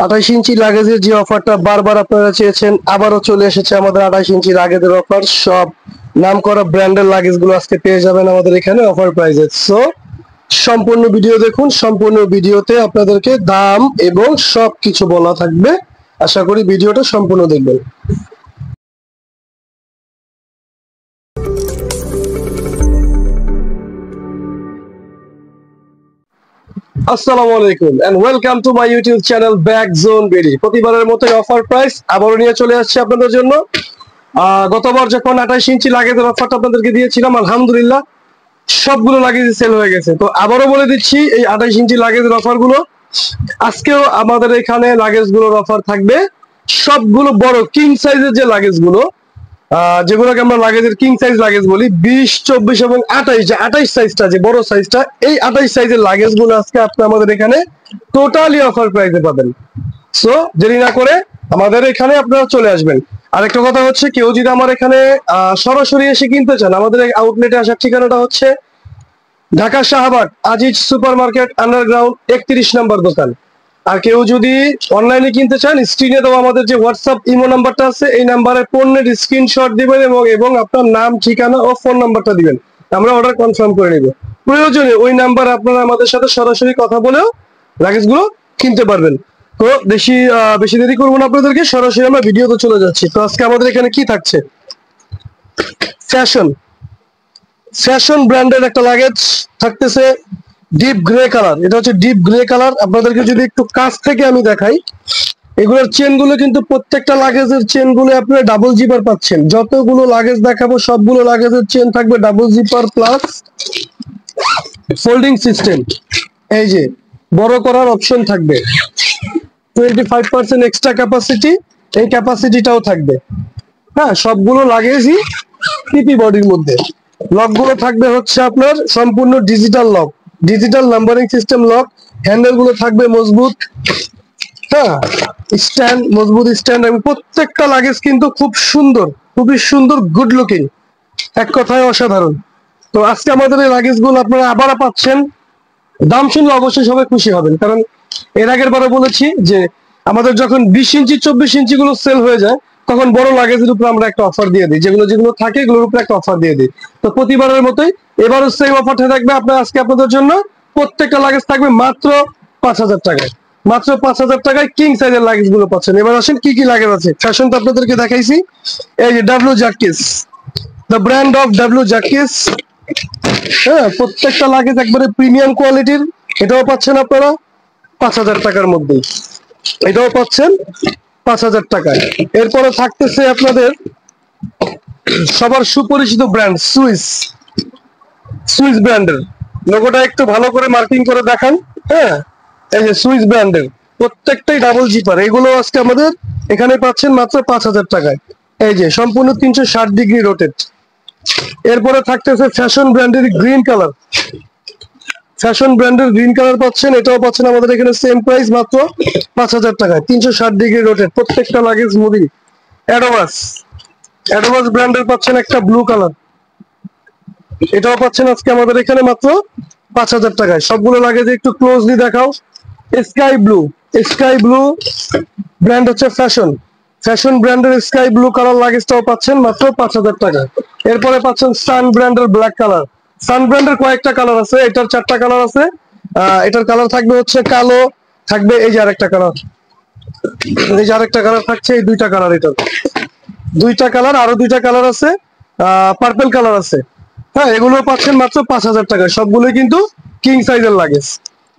28 ইঞ্চি লাগেজের যে অফারটা বারবার আপনারা চেয়েছেন, আবারও চলে এসেছে আমাদের 28 ইঞ্চি লাগেজের অফার। সব নামকরা ব্র্যান্ডের লাগেজগুলো আজকে পেয়ে যাবেন আমাদের এখানে অফার প্রাইসে। সো সম্পূর্ণ ভিডিও দেখুন, সম্পূর্ণ ভিডিওতে আপনাদেরকে দাম এবং সবকিছু বলা থাকবে। আশা করি ভিডিওটা সম্পূর্ণ দেখবেন। আসসালামু আলাইকুম and welcome to my YouTube channel ব্যাক জোন বেরি। প্রতিবারের মতো অফার প্রাইস আবারও নিয়ে চলে আসছে আপনাদের জন্য। গতবার যখন 28 ইঞ্চি লাগেজের অফারটা আপনাদেরকে দিয়েছিলাম, আলহামদুলিল্লাহ সবগুলো লাগেজ সেল হয়ে গেছে। তো আবারও বলে দিচ্ছি, এই 28 ইঞ্চি লাগেজের অফার গুলো আজকেও আমাদের এখানে লাগেজ গুলোর অফার থাকবে। সবগুলো বড় কিং সাইজের যে লাগেজ গুলো, যেগুলোকে আমরা লাগেজের কিং সাইজ লাগেজ বলি, 20, 24 এবং 28, যে 28 সাইজটা, যে বড় সাইজটা, এই 28 সাইজের লাগেজ গুলো আজকে আপনি আমাদের এখানে টোটালি অফার প্রাইসে পাবেন। সো দেরি না করে আমাদের এখানে আপনারা চলে আসবেন। আরেকটা কথা হচ্ছে, কেউ যদি আমার এখানে সরাসরি এসে কিনতে চান, আমাদের আউটলেটে আসার ঠিকানাটা হচ্ছে Dhaka Shahbag Aziz super market underground 31 নম্বর দোকান। আর কেউ যদি অনলাইনে কিনতে চান, স্ক্রিনে দেওয়া আমাদের যে হোয়াটসঅ্যাপ ইমো নাম্বারটা আছে, এই নাম্বারে পণ্যের স্ক্রিনশট দিবেন এবং আপনার নাম, ঠিকানা ও ফোন নাম্বারটা দিবেন, আমরা অর্ডার কনফার্ম করে নিব। প্রয়োজনে ওই নাম্বার আপনারা আমাদের সাথে সরাসরি কথা বলেও লাগেজগুলো কিনতে পারবেন। তো বেশি দেরি করবো না, আপনাদেরকে সরাসরি আমরা ভিডিওতে চলে যাচ্ছি। তো আজকে আমাদের এখানে কি থাকছে, ফ্যাশন ব্র্যান্ডের একটা লাগেজ থাকতেছে, ডিপ গ্রে কালার। এটা হচ্ছে ডিপ গ্রে কালার। আপনাদেরকে যদি একটু কাছ থেকে আমি দেখাই, এগুলোর চেন গুলো কিন্তু প্রত্যেকটা লাগেজের চেন গুলো আপনারা ডাবল জিপার পাচ্ছেন। যতগুলো লাগেজ দেখাবো সবগুলো লাগেজের চেন থাকবে double zipper plus folding system. এই যে বড় করার অপশন থাকবে, 25% এক্সট্রা ক্যাপাসিটি, এই ক্যাপাসিটিটাও থাকবে। হ্যাঁ, সবগুলো লাগেজই পিপি বডির মধ্যে। লক গুলো থাকবে হচ্ছে আপনার সম্পূর্ণ digital lock, digital numbering system lock. Handle গুলো থাকবে মজবুত, হ্যাঁ, স্ট্যান্ড, মজবুত স্ট্যান্ড। এবং প্রত্যেকটা লাগেজ কিন্তু খুব সুন্দর, খুবই সুন্দর, গুড লুকিং, এক কথায় অসাধারণ। তো আজকে আমাদের এই লাগেজ গুলো আপনারা আবার পাচ্ছেন। দাম শুনলে অবশ্যই সবাই খুশি হবেন, কারণ এর আগের বারে বলেছি যে আমাদের যখন 20 ইঞ্চি 24 ইঞ্চি গুলো সেল হয়ে যায়, তখন বড় লাগেজের উপরে আমরা একটা অফার দিয়ে দিই, যেগুলো থাকে এগুলোর উপরে একটা অফার দিয়ে দিই। তো প্রতিবারের মতোই এবারও সেম অফারটা থাকবে আজকে আপনাদের জন্য। প্রত্যেকটা লাগেজ থাকবে মাত্র 5,000 টাকায়, মাত্র 5,000 টাকায় কিং সাইজের লাগেজ গুলো পাচ্ছেন। এবার আসেন কি কি লাগেজ আছে। ফ্যাশন তো আপনাদেরকে দেখাইছি, এই যে ডাব্লিউ জাকিস, দ্য ব্র্যান্ড অফ ডাব্লিউ জাকিস। হ্যাঁ, প্রত্যেকটা লাগেজ একবারে প্রিমিয়াম কোয়ালিটির। এটাও পাচ্ছেন আপনারা 5,000 টাকার মধ্যে, এটাও পাচ্ছেন 5,000 টাকায়। এরপরে থাকতেছে আপনাদের সবার সুপরিচিত ব্র্যান্ড সুইস ব্র্যান্ডের। লোগোটা একটু ভালো করে মার্কিং করে দেখান। হ্যাঁ, এই যে সুইস ব্র্যান্ডের প্রত্যেকটাই ডাবল জিপার। এগুলো আজকে আমাদের এখানে পাচ্ছেন মাত্র 5,000 টাকায়। এই যে সম্পূর্ণ 360 ডিগ্রি রোটেট। এরপরে থাকতেছে ফ্যাশন ব্র্যান্ডের গ্রিন কালার, ফ্যাশন ব্র্যান্ডের গ্রিন কালার পাচ্ছেন, এটাও পাচ্ছেন আমাদের এখানে সেম প্রাইস, মাত্র 5,000 টাকায়, 360 ডিগ্রি রোটেট, প্রত্যেকটা লাগেজ মুভি। অ্যাডোবাস ব্র্যান্ডের পাচ্ছেন একটা ব্লু কালার, এটাও পাচ্ছেন আজকে আমাদের এখানে মাত্র 5,000 টাকায়। সবগুলো লাগেজ একটু ক্লোজলি দেখাও। স্কাই ব্লু ব্র্যান্ড হচ্ছে ফ্যাশন ব্র্যান্ডের স্কাই ব্লু কালার লাগেজটাও পাচ্ছেন মাত্র 5,000 টাকায়। এরপরে পাচ্ছেন সান ব্র্যান্ডের ব্ল্যাক কালার। সান ব্র্যান্ডের কয়েকটা কালার আছে, এটার 4টা কালার আছে। এটার কালার থাকবে হচ্ছে কালো, থাকবে এই যে আরেকটা কালার, এই যে আরেকটা কালার থাকছে, এই দুইটা কালার, এটার দুইটা কালার, আরো দুইটা কালার আছে, পার্পল কালার আছে। হ্যাঁ, এগুলো পাচ্ছেন মাত্র 5,000 টাকায়। সবগুলোই কিন্তু কিং সাইজের লাগেজ,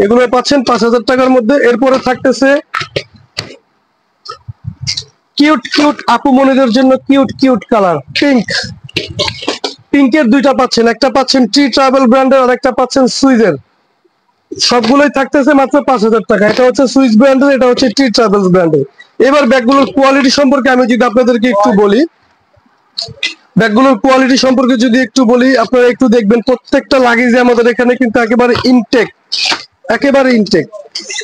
এগুলো পাচ্ছেন 5,000 টাকার মধ্যে। এরপরে থাকতেছে কিউট আপু মনিদের জন্য কিউট কালার পিঙ্কের দুইটা পাচ্ছেন, একটা পাচ্ছেন ট্রি ট্রাভেল ব্র্যান্ডের, আর একটা পাচ্ছেন সুইজের। সবগুলোই থাকতেছে মাত্র 5,000 টাকা। এটা হচ্ছে সুইস ব্র্যান্ডের, এটা হচ্ছে ট্রি ট্রাভেলস ব্র্যান্ডের। এবার ব্যাগগুলোর কোয়ালিটি সম্পর্কে আমি যদি আপনাদেরকে একটু বলি, আপনারা একটু দেখবেন প্রত্যেকটা লাগেজে আমাদের এখানে কিন্তু একেবারে ইনটেক।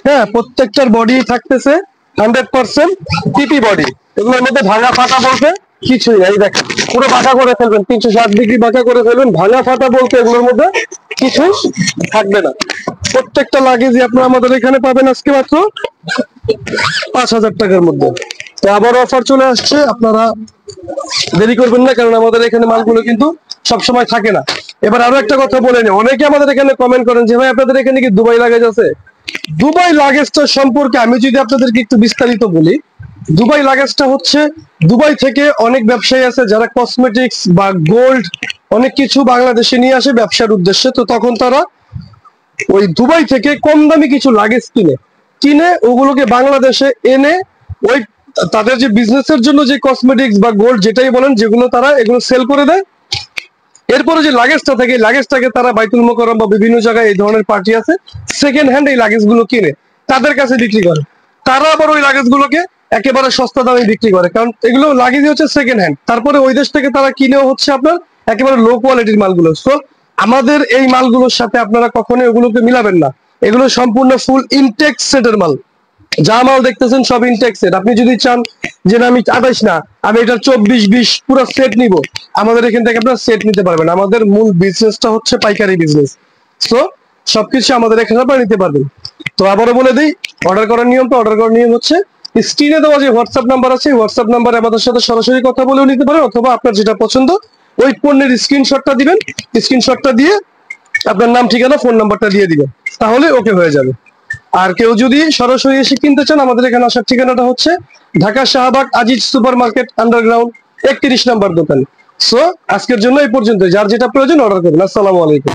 হ্যাঁ, প্রত্যেকটার বডি থাকতেছে 100% পিপি বডি। এগুলোর মধ্যে ভাঙা ফাটা বলতে কিছুই নাই। দেখেন, পুরো বাঁকা করে ফেলবেন, 360 ডিগ্রি বাঁকা করে ফেলবেন, ভাঙা ফাটা বলতে এগুলোর মধ্যে কিছুই থাকবে না। প্রত্যেকটা লাগেজই আপনারা আমাদের এখানে পাবেন আজকে মাত্র 5,000 টাকার মধ্যে। তো আবার অফার চলে আসছে, আপনারা দেরি করবেন না, কারণ আমাদের এখানে মালগুলো কিন্তু সবসময় থাকে না। এবার আরো একটা কথা বলে নি, অনেকে আমাদের এখানে কমেন্ট করেন যে ভাই আপনাদের এখানে কি দুবাই লাগেজ আছে? দুবাই লাগেজটা সম্পর্কে আমি যদি আপনাদেরকে একটু বিস্তারিত বলি, দুবাই লাগেজটা হচ্ছে, দুবাই থেকে অনেক ব্যবসায়ী আছে যারা কসমেটিক্স বা গোল্ড অনেক কিছু বাংলাদেশে নিয়ে আসে ব্যবসার উদ্দেশ্যে। তো তখন তারা ওই দুবাই থেকে কম দামি কিছু লাগেজ কিনে কিনে ওগুলোকে বাংলাদেশে এনে ওই তাদের যে বিজনেসের জন্য যে কসমেটিক্স বা গোল্ড যেটাই বলেন, যেগুলো তারা এগুলো সেল করে দেয়। এরপরে যে লাগেজটা থাকে, লাগেজটাকে তারা বাইতুল মোকাররম বা বিভিন্ন জায়গায় এই ধরনের পার্টি আছে সেকেন্ড হ্যান্ড এই লাগেজ গুলো কিনে তাদের কাছে বিক্রি করে। তারা আবার ওই লাগেজ গুলোকে একেবারে সস্তা দামে বিক্রি করে, কারণ এগুলো লাগেজই হচ্ছে সেকেন্ড হ্যান্ড। তারপরে ওই দেশ থেকে তারা কিনেও হচ্ছে আপনার একেবারে লো কোয়ালিটির মালগুলো। তো আমাদের এই মালগুলোর সাথে আপনারা কখনোই ওগুলোকে মিলাবেন না। এগুলো সম্পূর্ণ ফুল ইনটেক সেটের মাল। যা মাল দেখতেছেন সব ইনটেক সেট। আপনি যদি চান যে না আমি 28 না, আমি এটা 24-20 পুরো সেট নিব, আমাদের এখান থেকে আপনারা সেট নিতে পারবেন। আমাদের মূল বিজনেসটা হচ্ছে পাইকারি বিজনেস। সো সবকিছু আমাদের এখানে আপনারা নিতে পারবেন। তো আবারও বলে দিই, অর্ডার করার নিয়ম হচ্ছে স্ক্রিনে দেওয়া যে হোয়াটসঅ্যাপ নাম্বার আছে, হোয়াটসঅ্যাপ নাম্বারে আমাদের সাথে সরাসরি কথা বলেও নিতে পারেন, অথবা আপনার যেটা পছন্দ ওই পণ্যের স্ক্রিনশটটা দিবেন। স্ক্রিনশটটা দিয়ে আপনার নাম, ঠিকানা, ফোন নাম্বারটা দিয়ে দিবেন, তাহলে ওকে হয়ে যাবে। আর কেউ যদি সরাসরি এসে কিনতে চান, আমাদের এখানে আসার ঠিকানাটা হচ্ছে Dhaka Shahbag Aziz super market underground 31 নম্বর দোকান। সো আজকের জন্য এই পর্যন্ত, যার যেটা প্রয়োজন অর্ডার করবেন। আসসালামু আলাইকুম।